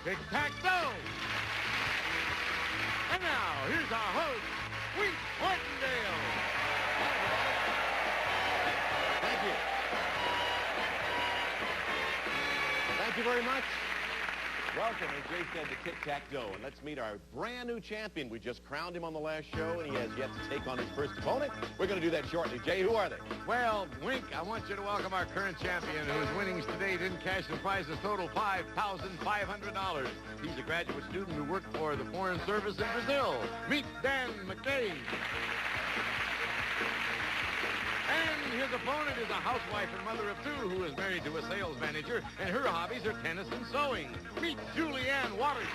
Tic Tac Dough. And now, here's our host, Wink Martindale. Thank you. Thank you very much. Welcome, as Jay said, to Tic Tac Dough. And let's meet our brand new champion. We just crowned him on the last show, and he has yet to take on his first opponent. We're going to do that shortly. Jay, who are they? Well, Wink, I want you to welcome our current champion, whose winnings today didn't cash the prizes total $5,500. He's a graduate student who worked for the Foreign Service in Brazil. Meet Dan McKay. And his opponent is a housewife and mother of two who is married to a sales manager, and her hobbies are tennis and sewing. Meet Julianne Waterson.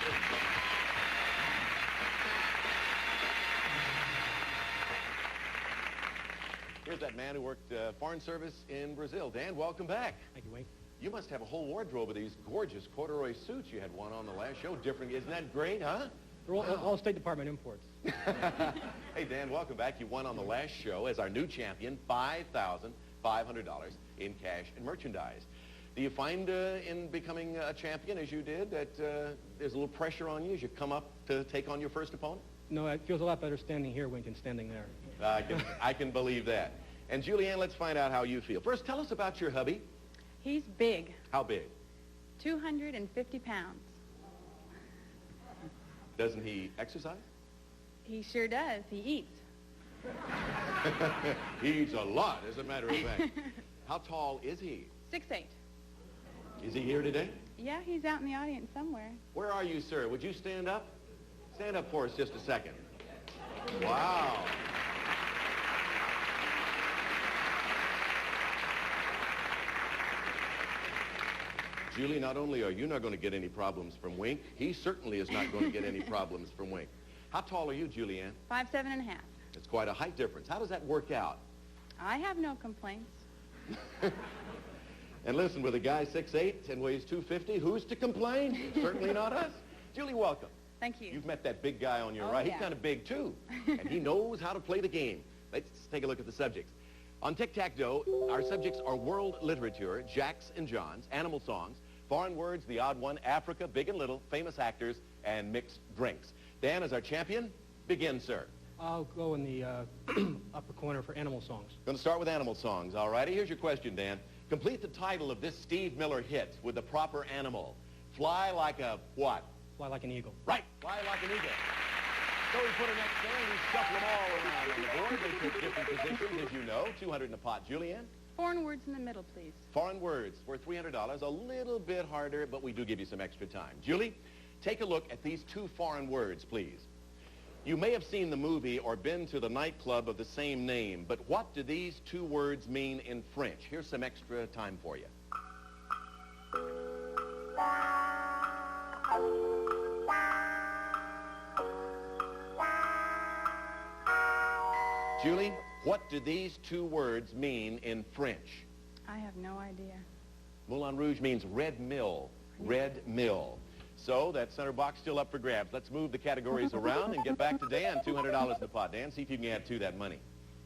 Here's that man who worked Foreign Service in Brazil. Dan, welcome back. Thank you, Wink. You must have a whole wardrobe of these gorgeous corduroy suits. You had one on the last show. Different. Isn't that great, huh? They're all State Department imports. Hey, Dan, welcome back. You won on the last show as our new champion, $5,500 in cash and merchandise. Do you find in becoming a champion, as you did, that there's a little pressure on you as you come up to take on your first opponent? No, it feels a lot better standing here, Wink, than standing there. I can believe that. And Julianne, let's find out how you feel. First, tell us about your hubby. He's big. How big? 250 pounds. Doesn't he exercise? He sure does. He eats. He eats a lot, as a matter of fact. How tall is he? 6'8". Is he here today? Yeah, he's out in the audience somewhere. Where are you, sir? Would you stand up? Stand up for us just a second. Wow. Julie, not only are you not going to get any problems from Wink, he certainly is not going to get any problems from Wink. How tall are you, Julianne? 5'7½". It's quite a height difference. How does that work out? I have no complaints. And listen, with a guy 6'8" and weighs 250, who's to complain? Certainly not us. Julie, welcome. Thank you. You've met that big guy on your Oh, right. yeah. He's kind of big, too. And he knows how to play the game. Let's take a look at the subjects. On Tic-Tac-Dough, our subjects are world literature, Jacks and Johns, animal songs, foreign words, the odd one, Africa, big and little, famous actors, and mixed drinks. Dan, as our champion, begin, sir. I'll go in the upper corner for animal songs. Going to start with animal songs, all righty? Here's your question, Dan. Complete the title of this Steve Miller hit with the proper animal. Fly like a what? Fly like an eagle. Right, fly like an eagle. So we put an X there and we shuffle them all around on the board. They take different positions, as you know. 200 in a pot. Julianne? Foreign words in the middle, please. Foreign words worth $300. A little bit harder, but we do give you some extra time. Julie, take a look at these two foreign words, please. You may have seen the movie or been to the nightclub of the same name, but what do these two words mean in French? Here's some extra time for you. Julie, what do these two words mean in French? I have no idea. Moulin Rouge means red mill. Red mill. So that center box still up for grabs. Let's move the categories around and get back to Dan. $200 in the pot. Dan, see if you can add to that money.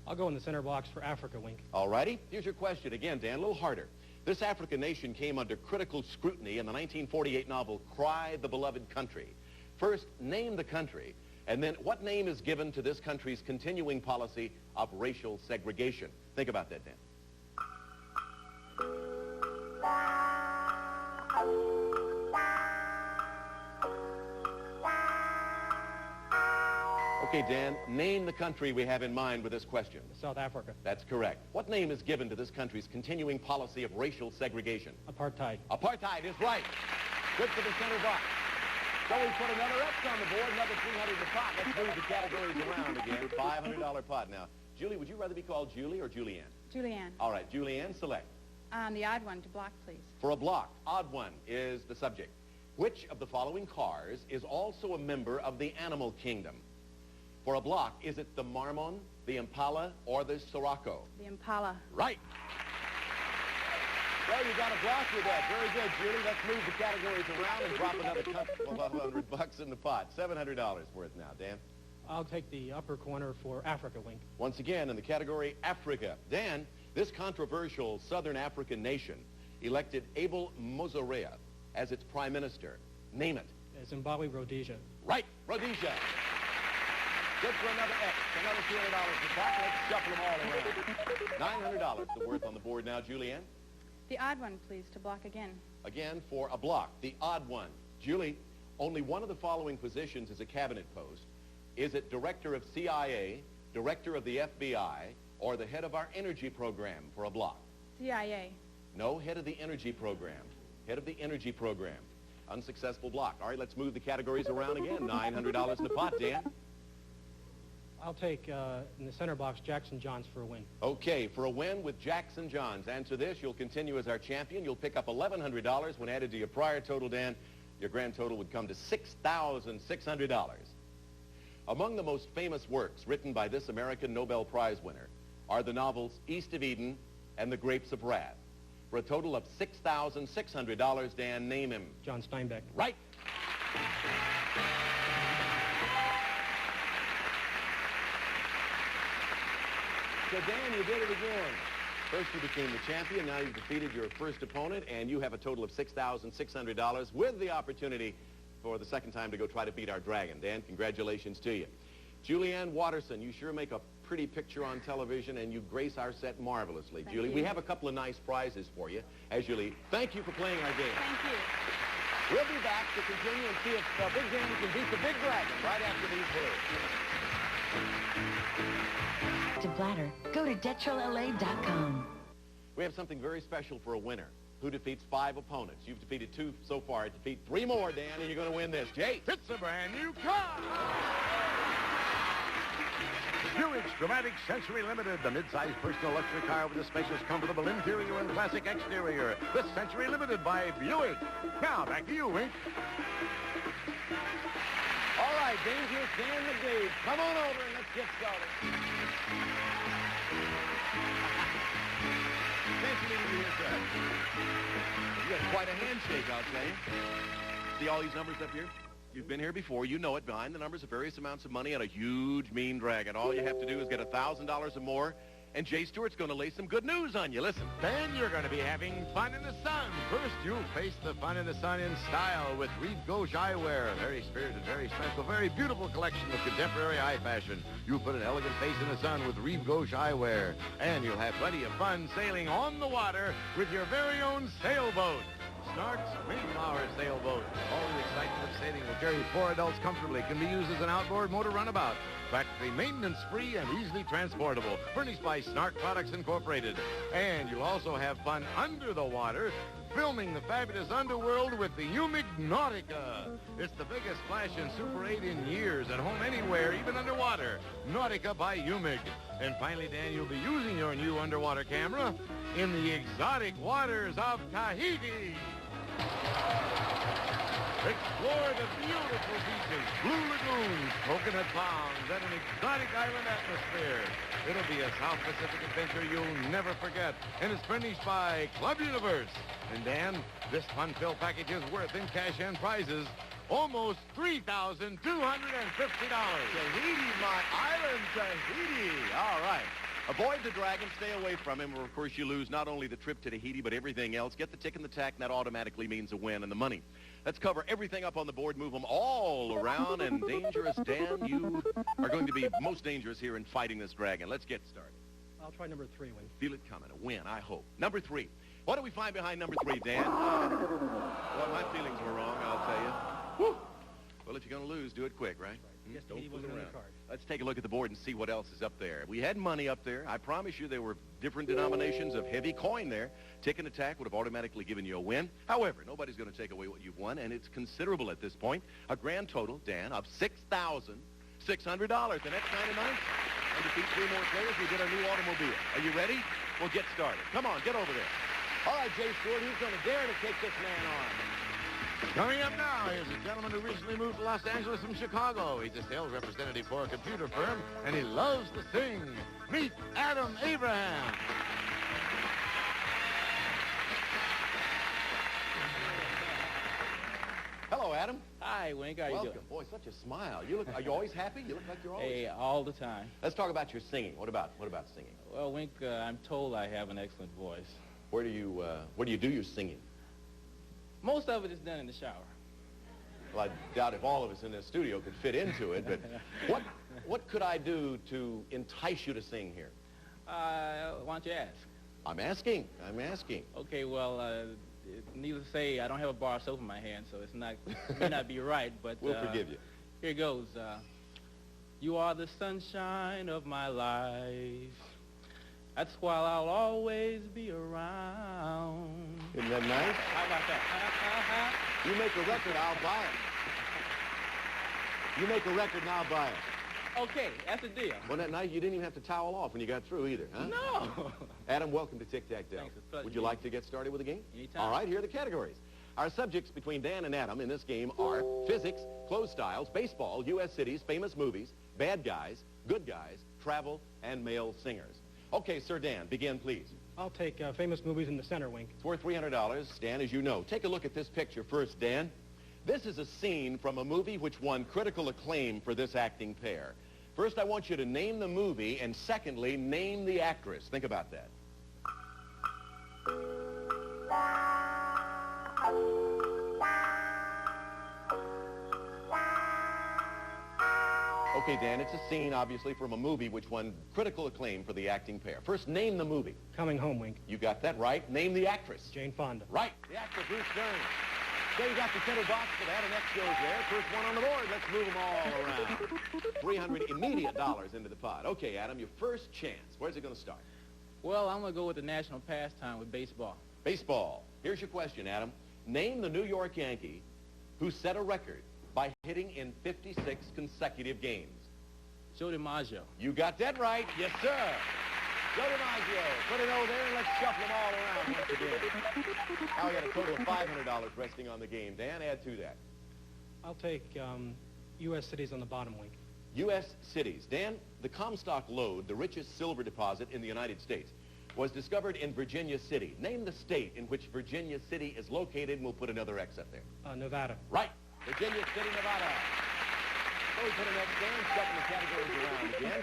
I'll go in the center box for Africa, Wink. All righty. Here's your question. Again, Dan, a little harder. This African nation came under critical scrutiny in the 1948 novel Cry the Beloved Country. First, name the country, and then what name is given to this country's continuing policy of racial segregation? Think about that, Dan. Okay, Dan, name the country we have in mind with this question. South Africa. That's correct. What name is given to this country's continuing policy of racial segregation? Apartheid. Apartheid is right. Good for the center box. So we put another X on the board, another 300 in the pot. Let's move the categories around again. $500 pot now. Julie, would you rather be called Julie or Julianne? Julianne. All right, Julianne, select. The odd one to block, please. For a block, odd one is the subject. Which of the following cars is also a member of the animal kingdom? For a block, is it the Marmon, the Impala, or the Sirocco? The Impala. Right. Well, you got a block with that. Very good, Julie. Let's move the categories around and drop another couple of $100 in the pot. $700 worth now. Dan? I'll take the upper corner for Africa, Wink. Once again, in the category Africa. Dan, this controversial southern African nation elected Abel Mozorea as its prime minister. Name it. Zimbabwe Rhodesia. Right, Rhodesia. Good for another X, another $200 for top. Let's shuffle them all around. $900 the worth on the board now, Julianne. The odd one, please, to block again. Again, for a block, the odd one. Julie, only one of the following positions is a cabinet post. Is it director of CIA, director of the FBI, or the head of our energy program for a block? CIA. No, head of the energy program. Head of the energy program. Unsuccessful block. All right, let's move the categories around again. $900 in the pot, Dan. I'll take, in the center box, Jackson Johns for a win. Okay, for a win with Jackson Johns. Answer this, you'll continue as our champion. You'll pick up $1,100 when added to your prior total, Dan. Your grand total would come to $6,600. Among the most famous works written by this American Nobel Prize winner are the novels East of Eden and The Grapes of Wrath. For a total of $6,600, Dan, name him. John Steinbeck. Right. So, Dan, you did it again. First you became the champion, now you've defeated your first opponent, and you have a total of $6,600 with the opportunity for the second time to go try to beat our dragon. Dan, congratulations to you. Julianne Watterson, you sure make a pretty picture on television, and you grace our set marvelously. Thank Julie, you. we have a couple of nice prizes for you as you leave. Thank you for playing our game. Thank you. We'll be back to continue and see if Big Dan can beat the big dragon right after these words. To bladder, go to DetroLA.com. We have something very special for a winner who defeats 5 opponents. You've defeated 2 so far. Defeat 3 more, Dan, and you're going to win this. Jay. It's a brand new car! Buick's Dramatic Century Limited, the mid-size personal luxury car with a spacious, comfortable interior and classic exterior. The Century Limited by Buick. Now, back to you, Wink. All right, Dangerous Dan McDade, come on over and let's get started. Thanks for meeting me here, sir. You got quite a handshake, I'll tell you. See all these numbers up here? You've been here before. You know it. Behind the numbers are various amounts of money on a huge, mean dragon. All you have to do is get $1,000 or more, and Jay Stewart's going to lay some good news on you. Listen. Then you're going to be having fun in the sun. First, you'll face the fun in the sun in style with Reeve Gauche eyewear. Very spirited, very special, very beautiful collection of contemporary eye fashion. You'll put an elegant face in the sun with Reeve Gauche eyewear. And you'll have plenty of fun sailing on the water with your very own sailboat. Snark's Mayflower sailboat. All the excitement of sailing will carry 4 adults comfortably. Can be used as an outboard motor runabout. Practically maintenance-free and easily transportable. Furnished by Snark Products Incorporated. And you'll also have fun under the water, filming the fabulous underworld with the Umig Nautica. It's the biggest splash in Super 8 in years, at home anywhere, even underwater. Nautica by Umig. And finally, Dan, you'll be using your new underwater camera in the exotic waters of Tahiti. Explore the beautiful beaches, blue lagoons, coconut palms, and an exotic island atmosphere. It'll be a South Pacific adventure you'll never forget, and it's furnished by Club Universe. And Dan, this fun-filled package is worth in cash and prizes almost $3,250. Tahiti, my island, Tahiti. All right. Avoid the dragon, stay away from him, or of course you lose not only the trip to Tahiti, but everything else. Get the tick and the tack, and that automatically means a win and the money. Let's cover everything up on the board, move them all around, and Dangerous Dan, you are going to be most dangerous here in fighting this dragon. Let's get started. I'll try number 3, win. Feel it coming, a win, I hope. Number 3. What do we find behind number 3, Dan? Well, my feelings were wrong, I'll tell you. Whew. Well, if you're going to lose, do it quick, right? Yes, Don't Tahiti fool wasn't on the around. card. Let's take a look at the board and see what else is up there. We had money up there. I promise you there were different denominations of heavy coin there. Tick and attack would have automatically given you a win. However, nobody's going to take away what you've won, and it's considerable at this point. A grand total, Dan, of $6,600, and that's kind of nice. And defeat 3 more players, we get our new automobile. Are you ready? We'll get started. Come on, get over there. All right, Jay Stewart, who's going to dare to take this man on? Coming up now, here's a gentleman who recently moved to Los Angeles from Chicago. He's a sales representative for a computer firm, and he loves to sing. Meet Adam Abraham. Hello, Adam. Hi, Wink. How you Welcome. doing? Boy, such a smile. Are you always happy? You look like you're always Hey, all the time. Let's talk about your singing. What about singing? Well, Wink, I'm told I have an excellent voice. Where do you do your singing? Most of it is done in the shower. Well, I doubt if all of us in this studio could fit into it, but what could I do to entice you to sing here? Why don't you ask? I'm asking. Okay, well, needless to say, I don't have a bar of soap in my hand, so it's not, may not be right, but... We'll forgive you. Here goes. You are the sunshine of my life. That's why I'll always be around. Isn't that nice? How about that? You make a record, I'll buy it. You make a record and I'll buy it. Okay, that's a deal. Wasn't that nice? You didn't even have to towel off when you got through either, huh? No. Adam, welcome to Tic Tac Dough. Thanks, it's a pleasure. Would you like to get started with the game? Anytime. All right, here are the categories. Our subjects between Dan and Adam in this game are physics, clothes styles, baseball, U.S. cities, famous movies, bad guys, good guys, travel, and male singers. Okay, Sir Dan, begin, please. I'll take famous movies in the center, Wink. It's worth $300, Dan, as you know. Take a look at this picture first, Dan. This is a scene from a movie which won critical acclaim for this acting pair. First, I want you to name the movie, and secondly, name the actress. Think about that. Okay, Dan, it's a scene, obviously, from a movie which won critical acclaim for the acting pair. First, name the movie. Coming Home, Wink. You got that right. Name the actress. Jane Fonda. Right, the actor Bruce Dern. Okay, you got the center box for that, and X goes there. First one on the board. Let's move them all around. $300 immediate dollars into the pot. Okay, Adam, your first chance. Where's it going to start? Well, I'm going to go with the national pastime with baseball. Baseball. Here's your question, Adam. Name the New York Yankee who set a record by hitting in 56 consecutive games. Joe DiMaggio. You got that right. Yes, sir. Joe DiMaggio. Put it over there and let's shuffle them all around once again. Now we got a total of $500 resting on the game. Dan, add to that. I'll take U.S. cities on the bottom, Wink. U.S. cities. Dan, the Comstock lode, the richest silver deposit in the United States, was discovered in Virginia City. Name the state in which Virginia City is located, and we'll put another X up there. Nevada. Right. Virginia City, Nevada. So we put an X there and shuffle the categories around again.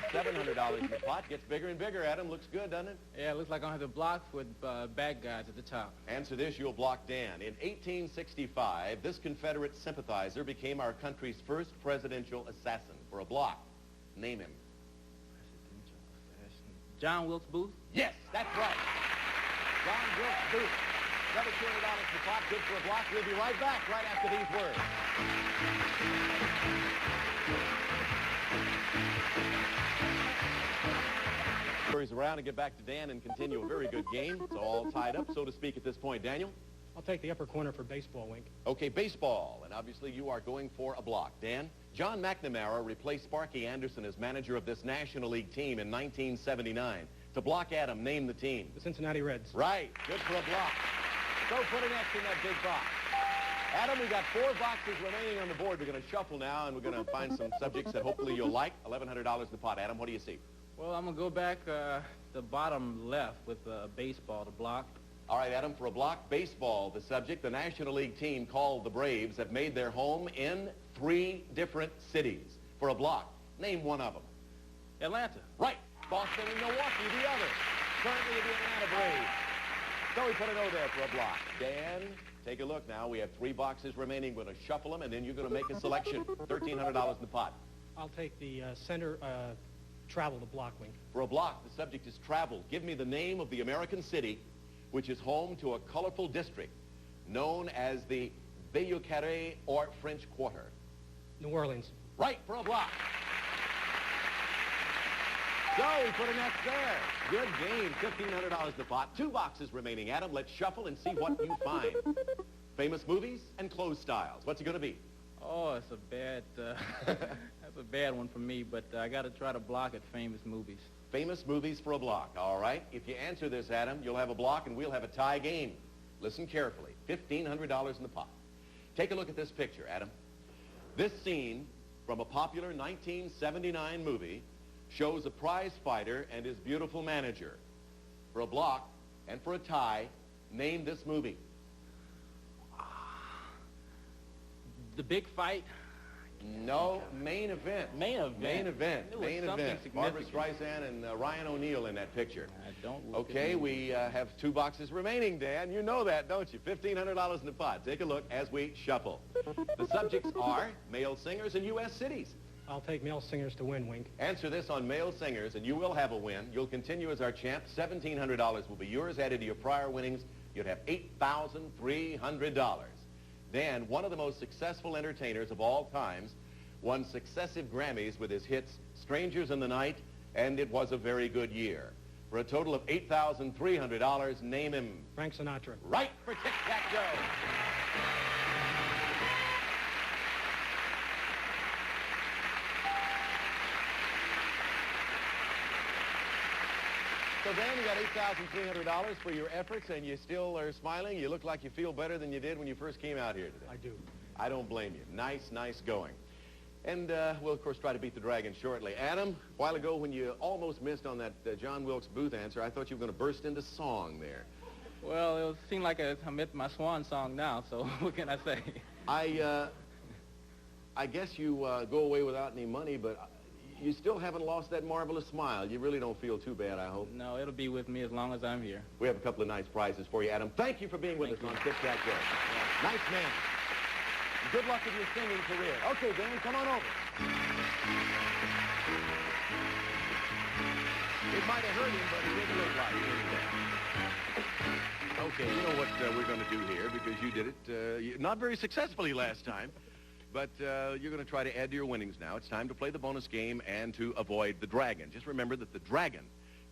$700 in the pot. Gets bigger and bigger, Adam. Looks good, doesn't it? Yeah, it looks like I have the block with bad guys at the top. Answer this, you'll block Dan. In 1865, this Confederate sympathizer became our country's first presidential assassin. For a block, name him. John Wilkes Booth? Yes, that's right. John Wilkes Booth. Another $200 in the pot, good for a block. We'll be right back right after these words. Around and get back to Dan and continue a very good game. It's all tied up, so to speak, at this point. Daniel? I'll take the upper corner for baseball, Wink. Okay, baseball, and obviously you are going for a block. Dan? John McNamara replaced Sparky Anderson as manager of this National League team in 1979. To block Adam, name the team. The Cincinnati Reds. Right, good for a block. So put an X in that big box. Adam, we got 4 boxes remaining on the board. We're going to shuffle now, and we're going to find some subjects that hopefully you'll like. $1,100 in the pot. Adam, what do you see? Well, I'm going to go back the bottom left with baseball to block. All right, Adam, for a block, baseball, the subject. The National League team called the Braves have made their home in 3 different cities. For a block, name one of them. Atlanta. Right. Boston and Milwaukee, the other. Currently the Atlanta Braves. So we put an O there for a block. Dan, take a look now. We have 3 boxes remaining. We're going to shuffle them, and then you're going to make a selection. $1,300 in the pot. I'll take the center travel to block, Wink. For a block, the subject is travel. Give me the name of the American city which is home to a colorful district known as the Bayou Carré or French Quarter. New Orleans. Right, for a block. So we put an X there. Good game. $1,500 in the pot. 2 boxes remaining, Adam. Let's shuffle and see what you find. Famous movies and clothes styles. What's it going to be? Oh, it's a bad, that's a bad one for me, but I got to try to block at famous movies. Famous movies for a block. All right. If you answer this, Adam, you'll have a block and we'll have a tie game. Listen carefully. $1,500 in the pot. Take a look at this picture, Adam. This scene from a popular 1979 movie shows a prize fighter and his beautiful manager. For a block and for a tie, name this movie. The Big Fight. No, main event. Main event. Main event. It was Main something event. Barbara significant. Streisand and Ryan O'Neal in that picture. I don't look Okay, at me. we have 2 boxes remaining, Dan. You know that, don't you? $1,500 in the pot. Take a look as we shuffle. The subjects are male singers in U.S. cities. I'll take male singers to win, Wink. Answer this on male singers, and you will have a win. You'll continue as our champ. $1,700 will be yours. Added to your prior winnings, you'd have $8,300. Dan, one of the most successful entertainers of all times, won successive Grammys with his hits Strangers in the Night, and It Was a Very Good Year. For a total of $8,300, name him. Frank Sinatra. Right for Tic Tac Dough. So, Dan, you got $8,300 for your efforts, and you still are smiling. You look like you feel better than you did when you first came out here today. I do. I don't blame you. Nice, nice going. And we'll, of course, try to beat the Dragon shortly. Adam, a while ago when you almost missed on that John Wilkes Booth answer, I thought you were going to burst into song there. Well, it seemed like I'm at my swan song now, so what can I say? I guess you go away without any money, but you still haven't lost that marvelous smile. You really don't feel too bad, I hope. No, it'll be with me as long as I'm here. We have a couple of nice prizes for you, Adam. Thank you for being with us on Tic Tac Dough. Nice man. Good luck with your singing career. Okay, Dan, come on over. It might have hurt him, but he didn't look like it. Okay, you know what we're going to do here, because you did it not very successfully last time, but you're going to try to add to your winnings now. It's time to play the bonus game and to avoid the Dragon. Just remember that the Dragon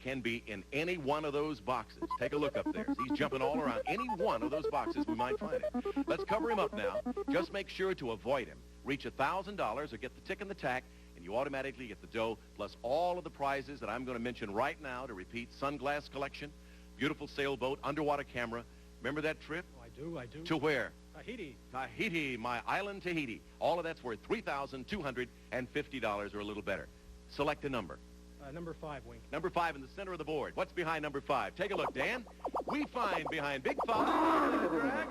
can be in any one of those boxes. Take a look up there. He's jumping all around. Any one of those boxes, we might find him. Let's cover him up now. Just make sure to avoid him. Reach $1,000 or get the tick and the tack, and you automatically get the dough, plus all of the prizes that I'm going to mention right now to repeat. Sunglass collection, beautiful sailboat, underwater camera. Remember that trip? Oh, I do. To where? Tahiti. Tahiti, my island Tahiti. All of that's worth $3,250 or a little better. Select a number. Number 5, Wink. Number 5 in the center of the board. What's behind number 5? Take a look, Dan. We find behind Big 5 the Dragon.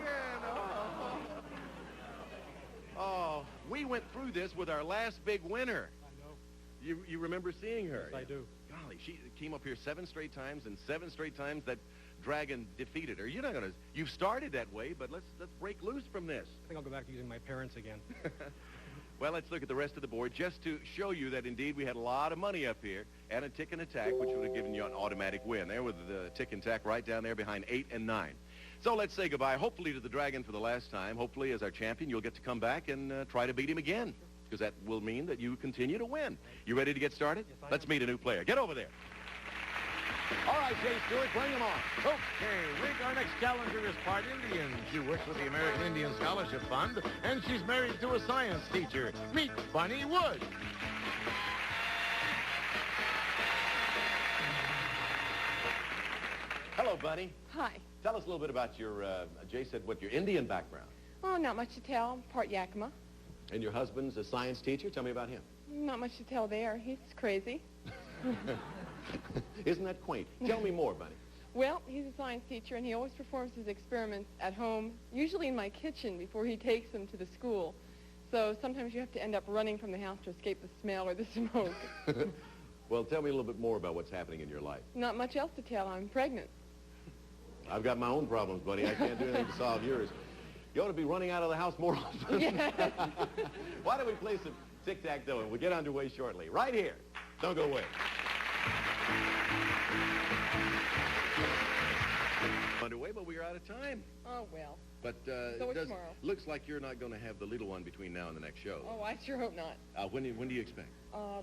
Oh, we went through this with our last big winner. I know. You remember seeing her? Yes, I do. Golly, she came up here 7 straight times, and 7 straight times that Dragon defeated her. You're not gonna. You've started that way, but let's break loose from this. I think I'll go back to using my parents again. Well, let's look at the rest of the board just to show you that, indeed, we had a lot of money up here and a tick and a tack, which would have given you an automatic win. There with the tick and tack right down there behind 8 and 9. So let's say goodbye, hopefully, to the Dragon for the last time. Hopefully, as our champion, you'll get to come back and try to beat him again, because that will mean that you continue to win. You ready to get started? Yes, I Let's am. meet a new player. Get over there. All right, Jay Stewart, bring him on. Okay, Rick, our next challenger is part Indian. She works with the American Indian Scholarship Fund, and she's married to a science teacher. Meet Bunny Wood. Hello, Bunny. Hi. Tell us a little bit about your, Jay said, what, your Indian background. Oh, not much to tell. Part Yakima. And your husband's a science teacher. Tell me about him. Not much to tell there. He's crazy. Isn't that quaint? Tell me more, Bunny. Well, he's a science teacher, and he always performs his experiments at home, usually in my kitchen before he takes them to the school. So sometimes you have to end up running from the house to escape the smell or the smoke. Well, tell me a little bit more about what's happening in your life. Not much else to tell. I'm pregnant. I've got my own problems, buddy. I can't do anything to solve yours. You ought to be running out of the house more often. Yes. Why don't we play some tic-tac-toe, and we'll get underway shortly. Right here. Don't go away. Underway, but we're out of time. Oh, well. But So it it's does, tomorrow. looks like you're not going to have the little one between now and the next show. Oh, I sure hope not. When do you expect?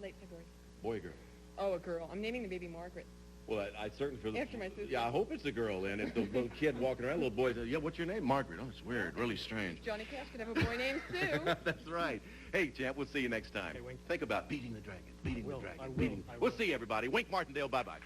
Late February. Boy or girl? Oh, a girl. I'm naming the baby Margaret. Well, I certainly feel... After my sister. Yeah, I hope it's a girl, then. If the little kid walking around, little boy says, yeah, what's your name? Margaret. Oh, it's weird. Really strange. Johnny Cash could have a boy named Sue. That's right. Hey, champ, we'll see you next time. Okay, Wink. Think about beating the Dragon. Beating I will. the Dragon. I will. Beating... I will. We'll see you, everybody. Wink Martindale, bye-bye.